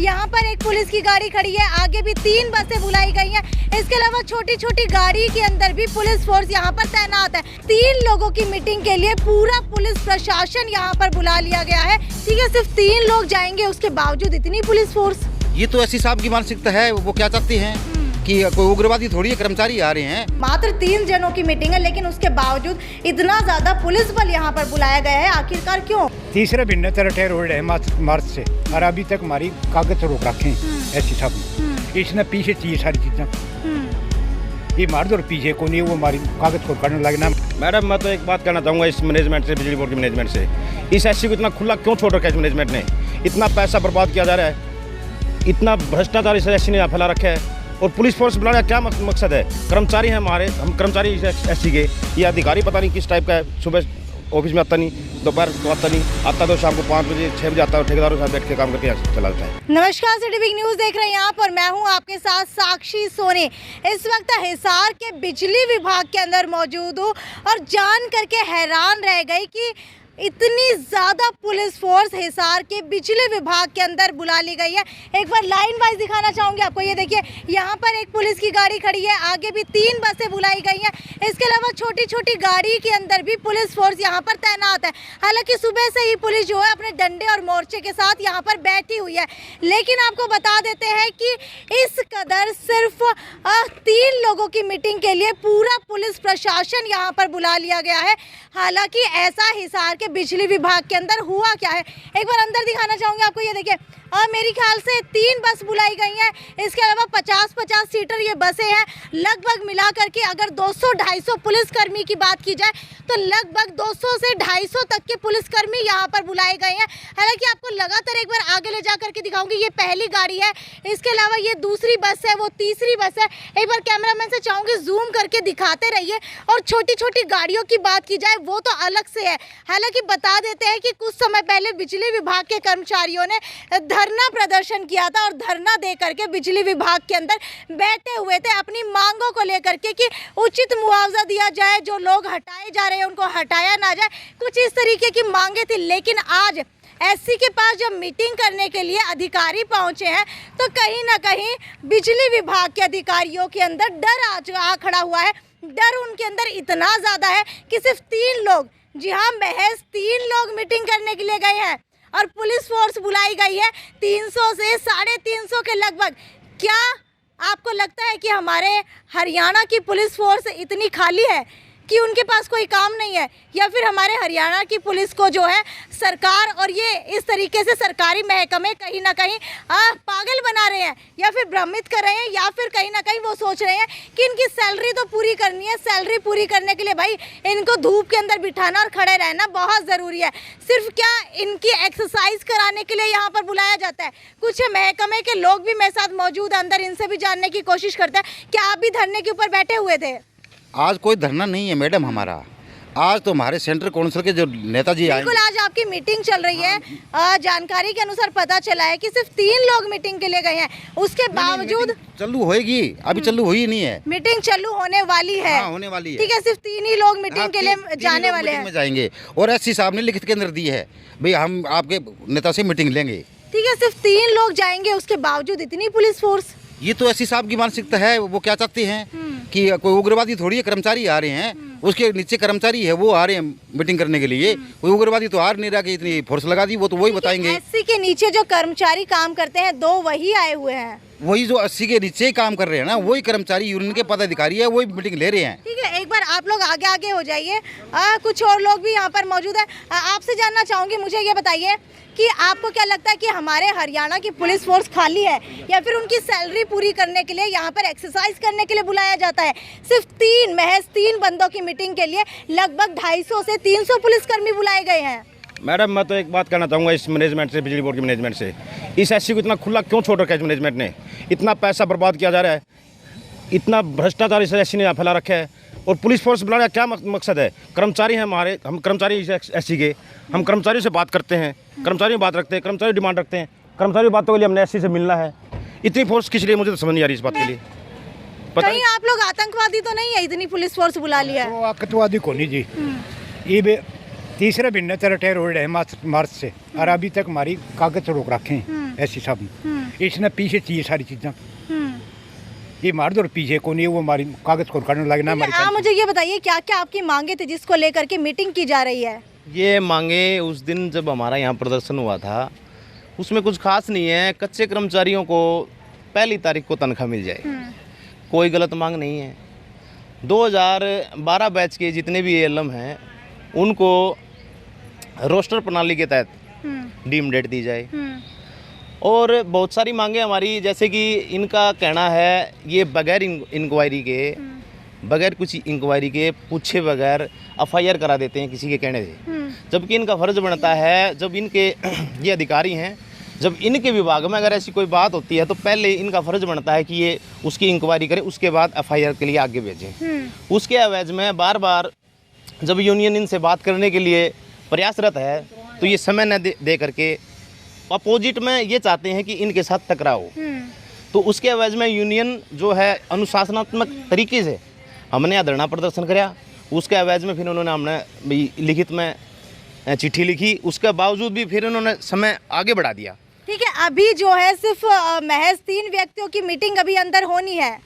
यहाँ पर एक पुलिस की गाड़ी खड़ी है, आगे भी 3 बसें बुलाई गई हैं। इसके अलावा छोटी छोटी गाड़ी के अंदर भी पुलिस फोर्स यहाँ पर तैनात है। 3 लोगों की मीटिंग के लिए पूरा पुलिस प्रशासन यहाँ पर बुला लिया गया है। ठीक है, सिर्फ 3 लोग जाएंगे, उसके बावजूद इतनी पुलिस फोर्स। ये तो एससी साहब की मानसिकता है। वो क्या चाहते हैं कि कोई उग्रवादी थोड़ी है, कर्मचारी आ रहे हैं। मात्र 3 जनों की मीटिंग है, लेकिन उसके बावजूद इतना ज्यादा पुलिस बल यहाँ पर बुलाया गया है। आखिरकार क्यों? तीसरे महीने से रिटायर हो रहे हैं मार्च से, और अभी तक हमारी कागज रोक रखे हैं एससी साहब ने। इसने पीछे चाहिए सारी चीजें, ये मार दो पीछे को नहीं, वो हमारी कागज को करने लगना। मैडम, मैं तो एक बात कहना चाहूँगा इस मैनेजमेंट से, बिजली बोर्ड के मैनेजमेंट से, इस एससी को इतना खुला क्यों छोड़ रखा है इस मैनेजमेंट ने? इतना पैसा बर्बाद किया जा रहा है, इतना भ्रष्टाचार इस एससी ने फैला रखा है। और पुलिस फोर्स बुलाने का क्या मकसद है? कर्मचारी हैं हमारे, हम कर्मचारी एससी के, ये अधिकारी पता नहीं किस टाइप का है। सुबह ऑफिस में आता नहीं, दोपहर को आता नहीं, आता तो शाम को 5 बजे 6 बजे आता है, ठेकेदारों के साथ बैठ के काम करके चला जाता है। नमस्कार, सिटी बिग न्यूज़ देख रहे हैं आप, और मैं हूं आपके साथ साक्षी सोनी। इस वक्त हिसार के बिजली विभाग के अंदर मौजूद हूं और जान करके हैरान रह गई कि इतनी ज़्यादा पुलिस फोर्स हिसार के बिजली विभाग के अंदर बुला ली गई है। एक बार लाइन वाइज दिखाना चाहूँगी आपको। ये देखिए, यहाँ पर एक पुलिस की गाड़ी खड़ी है, आगे भी 3 बसें बुलाई गई हैं। इसके अलावा छोटी छोटी गाड़ी के अंदर भी पुलिस फोर्स यहाँ पर तैनात है। हालांकि सुबह से ही पुलिस जो है अपने डंडे और मोर्चे के साथ यहाँ पर बैठी हुई है, लेकिन आपको बता देते हैं कि इस कदर सिर्फ 3 लोगों की मीटिंग के लिए पूरा पुलिस प्रशासन यहाँ पर बुला लिया गया है। हालांकि ऐसा हिसार के बिजली विभाग के अंदर हुआ क्या है, एक बार अंदर दिखाना चाहूँगी आपको। ये देखिए, मेरे ख्याल से 3 बस बुलाई गई हैं। इसके अलावा 50-50 सीटर ये बसें हैं। लगभग मिला करके अगर 200-250 पुलिसकर्मी की बात की जाए तो लगभग 200 से 250 तक के पुलिसकर्मी यहाँ पर बुलाए गए हैं। हालांकि आपको लगातार एक बार आगे ले जा करके दिखाऊंगी। ये पहली गाड़ी है, इसके अलावा ये दूसरी बस है, वो तीसरी बस है। एक बार कैमरामैन से चाहूँगी जूम करके दिखाते रहिए। और छोटी छोटी गाड़ियों की बात की जाए वो तो अलग से है। हालांकि बता देते हैं कि कुछ समय पहले बिजली विभाग के कर्मचारियों ने धरना प्रदर्शन किया था, और धरना दे करके बिजली विभाग के अंदर बैठे हुए थे अपनी मांगों को लेकर के कि उचित मुआवजा दिया जाए, जो लोग हटाए जा रहे हैं उनको हटाया ना जाए, कुछ इस तरीके की मांगे थी। लेकिन आज एससी के पास जब मीटिंग करने के लिए अधिकारी पहुंचे हैं तो कहीं ना कहीं बिजली विभाग के अधिकारियों के अंदर डर आ खड़ा हुआ है। डर उनके अंदर इतना ज़्यादा है कि सिर्फ 3 लोग, जी हाँ, महज 3 लोग मीटिंग करने के लिए गए हैं और पुलिस फोर्स बुलाई गई है 300 से 350 के लगभग। क्या आपको लगता है कि हमारे हरियाणा की पुलिस फोर्स इतनी खाली है कि उनके पास कोई काम नहीं है, या फिर हमारे हरियाणा की पुलिस को जो है सरकार और ये इस तरीके से सरकारी महकमे कहीं ना कहीं पागल बना रहे हैं, या फिर भ्रमित कर रहे हैं, या फिर कहीं ना कहीं वो सोच रहे हैं कि इनकी सैलरी तो पूरी करनी है। सैलरी पूरी करने के लिए भाई इनको धूप के अंदर बिठाना और खड़े रहना बहुत ज़रूरी है। सिर्फ क्या इनकी एक्सरसाइज कराने के लिए यहाँ पर बुलाया जाता है? कुछ महकमे के लोग भी मेरे साथ मौजूद अंदर, इनसे भी जानने की कोशिश करते हैं। क्या आप भी धरने के ऊपर बैठे हुए थे? आज कोई धरना नहीं है मैडम हमारा। आज तो हमारे सेंट्रल काउंसिल के जो नेताजी आए, बिल्कुल आज आपकी मीटिंग चल रही है। जानकारी के अनुसार पता चला है कि सिर्फ 3 लोग मीटिंग के लिए गए हैं, उसके बावजूद चालू होएगी, अभी चालू हुई नहीं है। मीटिंग चालू होने वाली है। हाँ, होने वाली है। ठीक है, सिर्फ 3 ही लोग मीटिंग के लिए जाने वाले हैं। जाएंगे, और एससी साहब ने लिखित के अंदर दी है भाई हम आपके नेता से मीटिंग लेंगे। ठीक है, सिर्फ 3 लोग जाएंगे, उसके बावजूद इतनी पुलिस फोर्स। ये तो एससी साहब की मानसिकता है। वो क्या चाहते हैं कि कोई उग्रवादी थोड़ी है, कर्मचारी आ रहे हैं, उसके नीचे कर्मचारी है, वो आ रहे हैं मीटिंग करने के लिए। कोई उग्रवादी तो आ नहीं रहा कि इतनी फोर्स लगा दी, वो तो वही बताएंगे। एससी के नीचे जो कर्मचारी काम करते हैं 2 वही आए हुए हैं, वही जो 80 के नीचे काम कर रहे हैं ना, वही कर्मचारी यूनियन के पदाधिकारी है, वही मीटिंग ले रहे हैं। ठीक है, एक बार आप लोग आगे आगे हो जाइए। कुछ और लोग भी यहाँ पर मौजूद है। आपसे जानना चाहूँगी, मुझे ये बताइए कि आपको क्या लगता है कि हमारे हरियाणा की पुलिस फोर्स खाली है, या फिर उनकी सैलरी पूरी करने के लिए यहाँ पर एक्सरसाइज करने के लिए बुलाया जाता है? सिर्फ महज 3 बंदों की मीटिंग के लिए लगभग 250 से 300 पुलिसकर्मी बुलाए गए हैं। मैडम, मैं तो एक बात कहना चाहूँगा इस मैनेजमेंट से, बिजली बोर्ड के मैनेजमेंट से, इस एससी को इतना खुला क्यों छोड़ रखा है इस मैनेजमेंट ने? इतना पैसा बर्बाद किया जा रहा है, इतना भ्रष्टाचार इस एससी ने फैला रखा है। और पुलिस फोर्स बुलाने का क्या मकसद है? कर्मचारी हैं हमारे, हम कर्मचारी एससी के, हम कर्मचारियों से बात करते हैं, कर्मचारियों बात रखते हैं, कर्मचारी डिमांड रखते हैं, कर्मचारी बातों के लिए हमने एससी से मिलना है। इतनी फोर्स किस लिए, मुझे तो समझ नहीं आ रही इस बात के लिए। कहीं आप लोग आतंकवादी तो नहीं है, इतनी पुलिस फोर्स बुला लिया है? वो आतंकवादी को नहीं जी, ये तीसरे महीने से रिटायर हो रहे हैं मार्च से, और अभी तक हमारी कागज रोक रखे हैं। ऐसी सब इसने पीछे चाहिए सारी चीज़ें ये मार दो और पीछे को नहीं वो हमारी कागज को करने लगे ना हमारी आप मुझे ये बताइए क्या क्या आपकी मांगे थी जिसको लेकर के मीटिंग की जा रही है? ये मांगे उस दिन जब हमारा यहाँ प्रदर्शन हुआ था उसमें कुछ खास नहीं है। कच्चे कर्मचारियों को 1 तारीख को तनख्वाह मिल जाए, कोई गलत मांग नहीं है। 2012 बैच के जितने भी एएलएम हैं उनको रोस्टर प्रणाली के तहत डीम डेट दी जाए। और बहुत सारी मांगे हमारी, जैसे कि इनका कहना है ये बगैर इंक्वायरी के, बगैर कुछ इंक्वायरी के पूछे बगैर एफआईआर करा देते हैं किसी के कहने से, जबकि इनका फर्ज बनता है जब इनके ये अधिकारी हैं, जब इनके विभाग में अगर ऐसी कोई बात होती है तो पहले इनका फर्ज बनता है कि ये उसकी इंक्वायरी करें, उसके बाद एफआईआर के लिए आगे भेजें। उसके एवज में बार बार जब यूनियन इनसे बात करने के लिए प्रयासरत है तो ये समय न दे करके अपोजिट में ये चाहते हैं कि इनके साथ टकराव हो। तो उसके एवज में यूनियन जो है अनुशासनात्मक तरीके से हमने यहाँ धरना प्रदर्शन कराया। उसके एवज में फिर उन्होंने हमने लिखित में चिट्ठी लिखी, उसके बावजूद भी फिर उन्होंने समय आगे बढ़ा दिया। ठीक है, अभी जो है सिर्फ महज 3 व्यक्तियों की मीटिंग अभी अंदर होनी है।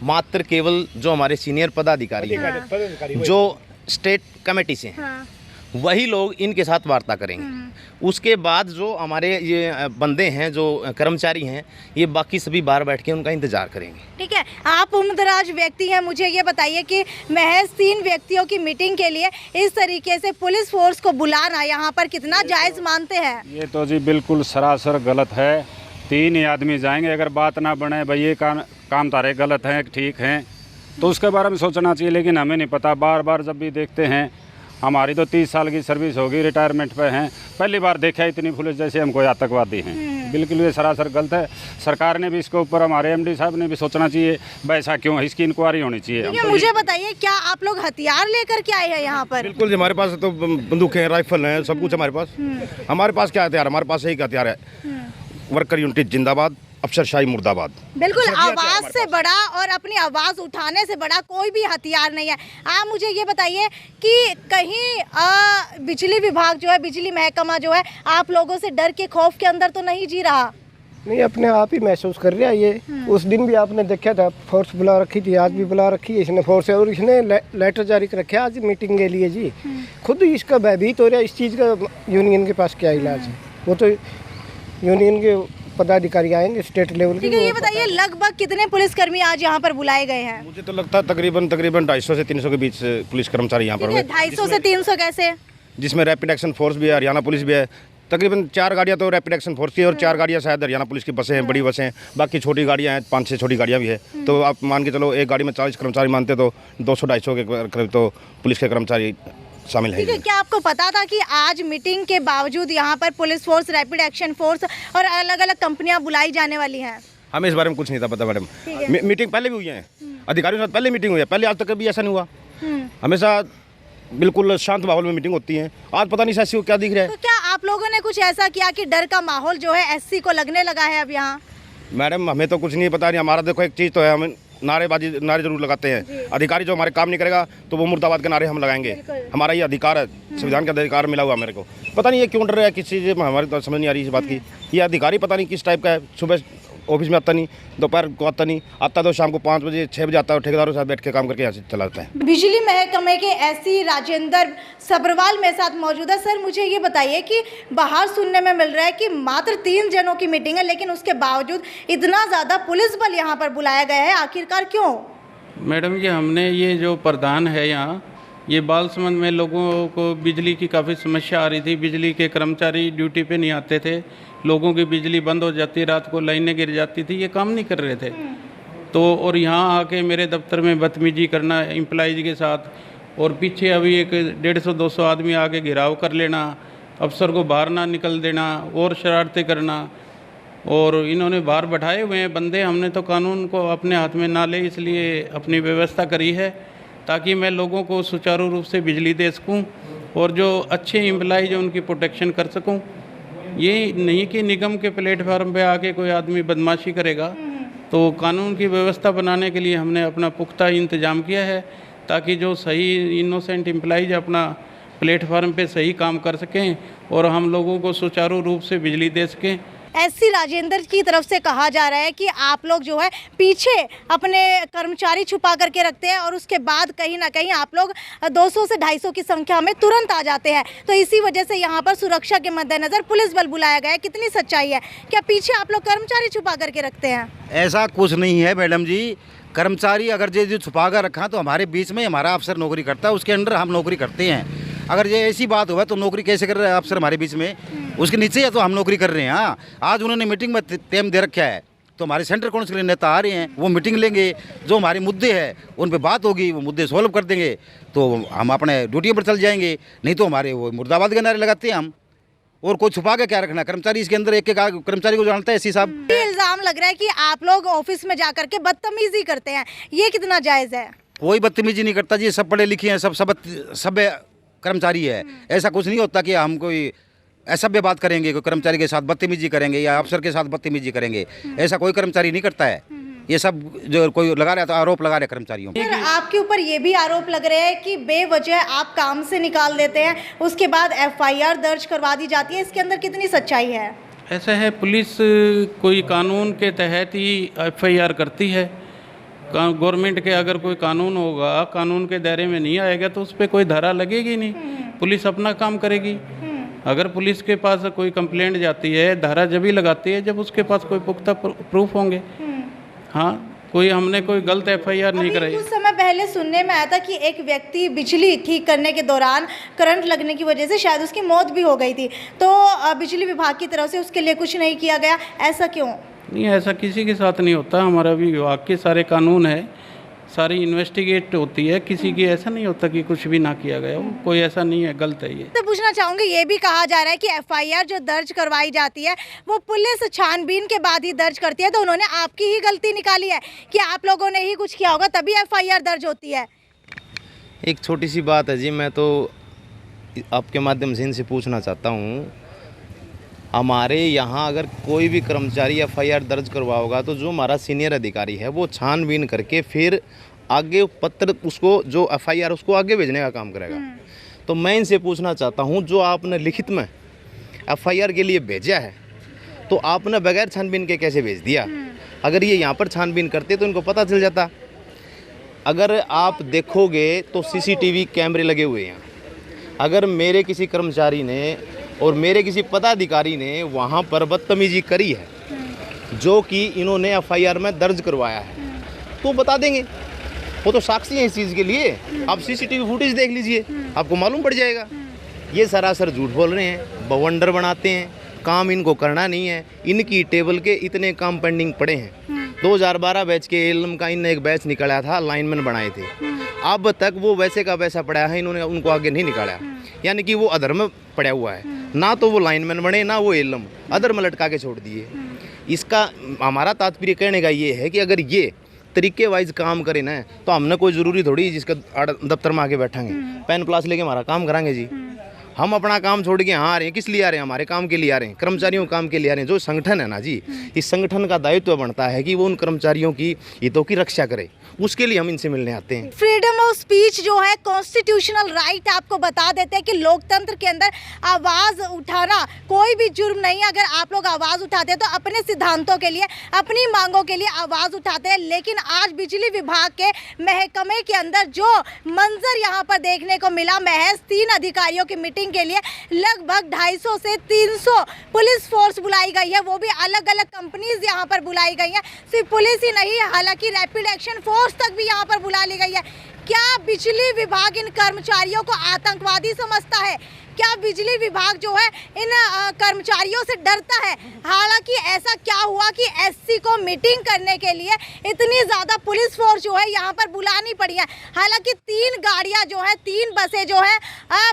मात्र केवल जो हमारे सीनियर पदाधिकारी हैं, जो स्टेट कमेटी से हैं, वही लोग इनके साथ वार्ता करेंगे। उसके बाद जो हमारे ये बंदे हैं, जो कर्मचारी हैं, ये बाकी सभी बाहर बैठ के उनका इंतजार करेंगे। ठीक है, आप उम्रदराज व्यक्ति हैं, मुझे ये बताइए कि महज 3 व्यक्तियों की मीटिंग के लिए इस तरीके से पुलिस फोर्स को बुलाना यहाँ पर कितना जायज़ मानते हैं? ये तो जी बिल्कुल सरासर गलत है। 3 ही आदमी जाएंगे, अगर बात ना बने भाई ये काम तारे गलत हैं ठीक हैं तो उसके बारे में सोचना चाहिए। लेकिन हमें नहीं पता, बार बार जब भी देखते हैं, हमारी तो 30 साल की सर्विस होगी, रिटायरमेंट पे हैं, पहली बार देखा इतनी पुलिस जैसे हम कोई आतंकवादी हैं। बिल्कुल ये सरासर गलत है। सरकार ने भी इसके ऊपर, हमारे एमडी साहब ने भी सोचना चाहिए वैसा क्यों है, इसकी इंक्वायरी होनी चाहिए। मुझे बताइए क्या आप लोग हथियार लेकर के आए हैं यहाँ पर? बिल्कुल जी, हमारे पास तो बंदूक है, राइफल है, सब कुछ हमारे पास। हमारे पास क्या हथियार? हमारे पास एक हथियार है, वर्कर यूनिटी जिंदाबाद, अफसरशाही मुर्दाबाद। बिल्कुल, आवाज से बड़ा और अपनी आवाज उठाने से बड़ा कोई भी हथियार नहीं है। आप मुझे ये बताइए कि कहीं बिजली विभाग जो है, बिजली महकमा जो है, आप लोगों से डर के खौफ के अंदर तो नहीं जी रहा? नहीं, अपने आप ही महसूस कर रहा है ये। उस दिन भी आपने देखा था, फोर्स बुला रखी थी, आज भी बुला रखी है इसने फोर्स, और इसने लेटर जारी कर रखे आज मीटिंग के लिए जी। खुद ही इसका भयभीत हो रहा है इस चीज़ का। यूनियन के पास क्या इलाज है? वो तो यूनियन के पदाधिकारी आएंगे स्टेट लेवल के। ये बताइए लगभग कितने पुलिसकर्मी आज यहाँ पर बुलाए गए हैं? मुझे तो लगता है तकरीबन 250 से 300 के बीच पुलिस कर्मचारी यहाँ पर। 250 से 300 कैसे? जिसमें रैपिड एक्शन फोर्स भी है, हरियाणा पुलिस भी है। तकरीबन 4 गाड़ियाँ तो रैपिड एक्शन फोर्स की और 4 गाड़ियाँ शायद हरियाणा पुलिस की बसें हैं, बड़ी बसें हैं। बाकी छोटी गाड़ियाँ हैं, 5-6 छोटी गाड़ियाँ भी है। तो आप मान के चलो एक गाड़ी में 40 कर्मचारी मानते तो 200-250 के करीब तो पुलिस के कर्मचारी शामिल है। क्या आपको पता था कि आज मीटिंग के बावजूद यहाँ पर police force, rapid action force और अलग अलग कंपनियां बुलाई जाने वाली हैं? हमें इस बारे में कुछ नहीं था पता मैडम। मीटिंग पहले भी हुई है, अधिकारियों के साथ पहले मीटिंग हुई है, पहले आज तक कभी ऐसा नहीं हुआ। हमेशा बिल्कुल शांत माहौल में मीटिंग होती है। आज पता नहीं ऐसी क्या दिख रहा है। तो क्या आप लोगों ने कुछ ऐसा किया कि डर का माहौल जो है एससी को लगने लगा है अब यहाँ? मैडम हमें तो कुछ नहीं पता। नहीं, हमारा देखो एक चीज़ तो है, हमें नारे जरूर लगाते हैं। अधिकारी जो हमारे काम नहीं करेगा तो वो मुर्दाबाद के नारे हम लगाएंगे। हमारा ये अधिकार है, संविधान का अधिकार मिला हुआ मेरे को। पता नहीं ये क्यों डर रहा है किस चीज़ में, हमारी तो समझ नहीं आ रही इस बात की। ये अधिकारी पता नहीं किस टाइप का है। सुबह ऑफिस में आता नहीं, दोपहर को आता नहीं, आता तो शाम को 5 बजे 6 बजे आता है, ठेकेदारों के साथ बैठ के काम करके यहाँ से चला जाता है। बिजली महकमे के एससी राजेंद्र सब्रवाल मेरे साथ मौजूद है। सर मुझे ये बताइए कि बाहर सुनने में मिल रहा है कि मात्र 3 जनों की मीटिंग है, लेकिन उसके बावजूद इतना ज़्यादा पुलिस बल यहाँ पर बुलाया गया है, आखिरकार क्यों? मैडम जी, हमने ये जो प्रधान है यहाँ, ये बालसमंद में लोगों को बिजली की काफ़ी समस्या आ रही थी। बिजली के कर्मचारी ड्यूटी पे नहीं आते थे, लोगों की बिजली बंद हो जाती, रात को लाइनें गिर जाती थी, ये काम नहीं कर रहे थे। तो और यहाँ आके मेरे दफ्तर में बदतमीजी करना एम्प्लॉइज के साथ, और पीछे अभी एक 150-200 आदमी आके घेराव कर लेना, अफसर को बाहर ना निकल देना और शरारतें करना। और इन्होंने बाहर बैठाए हुए हैं बंदे। हमने तो कानून को अपने हाथ में ना ले, इसलिए अपनी व्यवस्था करी है ताकि मैं लोगों को सुचारू रूप से बिजली दे सकूं और जो अच्छे एम्प्लॉइज हैं उनकी प्रोटेक्शन कर सकूं। ये नहीं कि निगम के प्लेटफार्म पे आके कोई आदमी बदमाशी करेगा। तो कानून की व्यवस्था बनाने के लिए हमने अपना पुख्ता इंतजाम किया है ताकि जो सही इनोसेंट एम्प्लॉइज अपना प्लेटफार्म पे सही काम कर सकें और हम लोगों को सुचारू रूप से बिजली दे सकें। एससी राजेंद्र की तरफ से कहा जा रहा है कि आप लोग जो है पीछे अपने कर्मचारी छुपा करके रखते हैं और उसके बाद कहीं ना कहीं आप लोग 200 से 250 की संख्या में तुरंत आ जाते हैं, तो इसी वजह से यहाँ पर सुरक्षा के मद्देनजर पुलिस बल बुलाया गया है। कितनी सच्चाई है, क्या पीछे आप लोग कर्मचारी छुपा करके रखते हैं? ऐसा कुछ नहीं है मैडम जी। कर्मचारी अगर जो छुपा कर रखा तो हमारे बीच में हमारा अफसर नौकरी करता है, उसके अंडर हम नौकरी करते हैं। अगर ये ऐसी बात हुआ तो नौकरी कैसे कर रहे हैं अफसर हमारे बीच में? उसके नीचे है तो हम नौकरी कर रहे हैं। हाँ, आज उन्होंने मीटिंग में टाइम दे रखा है तो हमारे सेंटर काउंसिल के नेता आ रहे हैं, वो मीटिंग लेंगे, जो हमारे मुद्दे हैं उन पे बात होगी, वो मुद्दे सॉल्व कर देंगे तो हम अपने ड्यूटी पर चल जाएंगे। नहीं तो हमारे वो मुर्दाबाद के नारे लगाते हैं हम। और कोई छुपा के क्या रखना? कर्मचारी इसके अंदर एक एक कर्मचारी को जानता है एससी साहब। ये इल्जाम लग रहा है कि आप लोग ऑफिस में जा करके बदतमीजी करते हैं, ये कितना जायज़ है? कोई बदतमीजी नहीं करता जी, सब पढ़े लिखे हैं, सब कर्मचारी है। ऐसा कुछ नहीं होता कि हम कोई असभ्य बात करेंगे, कोई कर्मचारी के साथ बदतमीजी करेंगे या अफसर के साथ बदतमीजी करेंगे, ऐसा कोई कर्मचारी नहीं करता है। ये सब जो कोई लगा रहा है तो आरोप लगा रहे कर्मचारियों पर। आपके ऊपर ये भी आरोप लग रहे हैं कि बेवजह आप काम से निकाल देते हैं, उसके बाद FIR दर्ज करवा दी जाती है, इसके अंदर कितनी सच्चाई है? ऐसा है, पुलिस कोई कानून के तहत ही FIR करती है। गवर्नमेंट के अगर कोई कानून होगा, कानून के दायरे में नहीं आएगा तो उस पर कोई धारा लगेगी नहीं, पुलिस अपना काम करेगी। अगर पुलिस के पास कोई कंप्लेंट जाती है, धारा जब ही लगाती है जब उसके पास कोई पुख्ता प्रूफ होंगे। हाँ, हमने कोई गलत FIR नहीं कराई। कुछ समय पहले सुनने में आया था कि एक व्यक्ति बिजली ठीक करने के दौरान करंट लगने की वजह से शायद उसकी मौत भी हो गई थी, तो बिजली विभाग की तरफ से उसके लिए कुछ नहीं किया गया, ऐसा क्यों? नहीं, ऐसा किसी के साथ नहीं होता। हमारा भी विभाग के सारे कानून है, सारी इन्वेस्टिगेट होती है, किसी की ऐसा नहीं होता कि कुछ भी ना किया गया हो, कोई ऐसा नहीं है, गलत है ये। तो पूछना चाहूँगी, ये भी कहा जा रहा है कि FIR जो दर्ज करवाई जाती है वो पुलिस छानबीन के बाद ही दर्ज करती है, तो उन्होंने आपकी ही गलती निकाली है कि आप लोगों ने ही कुछ किया होगा तभी FIR दर्ज होती है। एक छोटी सी बात है जी, मैं तो आपके माध्यम से इनसे पूछना चाहता हूँ, हमारे यहाँ अगर कोई भी कर्मचारी FIR दर्ज करवाओगा तो जो हमारा सीनियर अधिकारी है वो छानबीन करके फिर आगे पत्र उसको जो FIR उसको आगे भेजने का काम करेगा। तो मैं इनसे पूछना चाहता हूँ, जो आपने लिखित में FIR के लिए भेजा है तो आपने बगैर छानबीन के कैसे भेज दिया? अगर ये यहाँ पर छानबीन करते तो इनको पता चल जाता। अगर आप देखोगे तो CCTV कैमरे लगे हुए हैं। अगर मेरे किसी कर्मचारी ने और मेरे किसी पदाधिकारी ने वहाँ पर बदतमीजी करी है जो कि इन्होंने FIR में दर्ज करवाया है तो बता देंगे, वो तो साक्षी हैं इस चीज़ के लिए। आप CCTV फुटेज देख लीजिए, आपको मालूम पड़ जाएगा। ये सरासर झूठ बोल रहे हैं, बवंडर बनाते हैं, काम इनको करना नहीं है। इनकी टेबल के इतने काम पेंडिंग पड़े हैं। 2012 बैच के एलम का इनने एक बैच निकाला था, लाइनमैन बनाए थे, अब तक वो वैसे का वैसा पड़ा है, इन्होंने उनको आगे नहीं निकाला। यानी कि वो अधर में पड़ा हुआ है, ना तो वो लाइनमैन बने ना वो एलम, अधर में लटका के छोड़ दिए। इसका हमारा तात्पर्य कहने का ये है कि अगर ये तरीके वाइज काम करें ना तो हमने कोई ज़रूरी थोड़ी जिसका दफ्तर में आके बैठेंगे पेन प्लास लेके हमारा काम कराएंगे जी। हम अपना काम छोड़ के यहाँ आ रहे हैं, किस लिए आ रहे हैं? हमारे काम के लिए आ रहे हैं, कर्मचारियों काम के लिए आ रहे हैं। जो संगठन है ना जी, इस संगठन का दायित्व बनता है कि वो उन कर्मचारियों की हितों की रक्षा करे, उसके लिए हम इनसे मिलने आते हैं। फ्रीडम ऑफ स्पीच जो है कॉन्स्टिट्यूशनल राइट आपको बता देते हैं कि लोकतंत्र के अंदर आवाज़ उठाना कोई भी जुर्म नहीं है। अगर आप लोग आवाज़ उठाते हैं तो अपने सिद्धांतों के लिए, अपनी मांगों के लिए आवाज़ उठाते हैं। लेकिन आज बिजली विभाग के महकमे के अंदर जो मंजर यहाँ पर देखने को मिला, महज 3 अधिकारियों की मीटिंग के लिए लगभग 250 से 300 पुलिस फोर्स बुलाई गई है, वो भी अलग अलग कंपनीज यहाँ पर बुलाई गई हैं। सिर्फ पुलिस ही नहीं, हालांकि रैपिड एक्शन फोर्स तक भी यहाँ पर बुला ली गई है। क्या बिजली विभाग इन कर्मचारियों को आतंकवादी समझता है? क्या बिजली विभाग जो है इन कर्मचारियों से डरता है? हालांकि ऐसा क्या हुआ कि एससी को मीटिंग करने के लिए इतनी ज़्यादा पुलिस फोर्स जो है यहाँ पर बुलानी पड़ी है। हालांकि 3 गाड़ियाँ जो है, 3 बसें जो है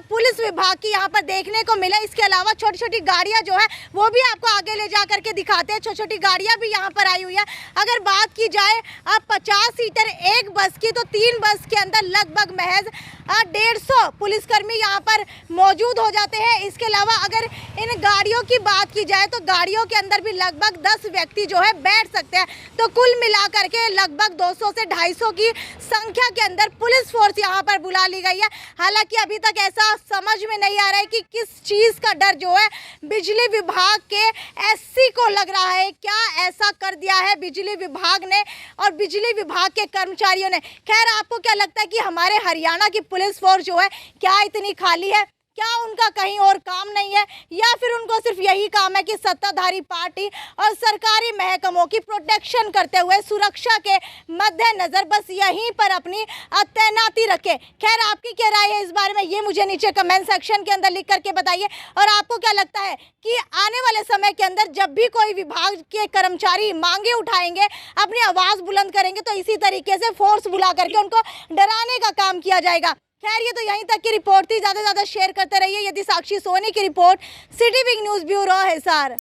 पुलिस विभाग की यहाँ पर देखने को मिले। इसके अलावा छोटी छोटी गाड़ियाँ जो है वो भी आपको आगे ले जा करके दिखाते हैं। छोटी छोटी गाड़ियाँ भी यहाँ पर आई हुई है। अगर बात की जाए अब 50 सीटर एक बस की, तो 3 बस के अंदर लगभग महज 150 पुलिसकर्मी यहाँ पर मौजूद हो जाते हैं। इसके अलावा अगर इन गाड़ियों की बात की जाए तो गाड़ियों के अंदर भी लगभग 10 10 व्यक्ति जो है बैठ सकते हैं। तो कुल मिलाकर के लगभग 200 से 250 की संख्या के अंदर पुलिस फोर्स यहाँ पर बुला ली गई है। हालांकि अभी तक ऐसा समझ में नहीं आ रहा है कि किस चीज़ का डर जो है बिजली विभाग के एससी को लग रहा है। क्या ऐसा कर दिया है बिजली विभाग ने और बिजली विभाग के कर्मचारियों ने। खैर, आपको क्या लगता है कि हमारे हरियाणा की पुलिस फोर्स जो है क्या इतनी खाली है? क्या उनका कहीं और काम नहीं है, या फिर उनको सिर्फ यही काम है कि सत्ताधारी पार्टी और सरकारी महकमों की प्रोटेक्शन करते हुए सुरक्षा के मद्देनजर बस यहीं पर अपनी तैनाती रखे। खैर, आपकी क्या राय है इस बारे में, ये मुझे नीचे कमेंट सेक्शन के अंदर लिख करके बताइए। और आपको क्या लगता है कि आने वाले समय के अंदर जब भी कोई विभाग के कर्मचारी मांगे उठाएंगे, अपनी आवाज़ बुलंद करेंगे, तो इसी तरीके से फोर्स बुला करके उनको डराने का काम किया जाएगा। खैर, ये तो यहीं तक की रिपोर्ट थी। ज़्यादा से ज़्यादा शेयर करते रहिए। यदि साक्षी सोनी की report, city big news bureau, Hisar.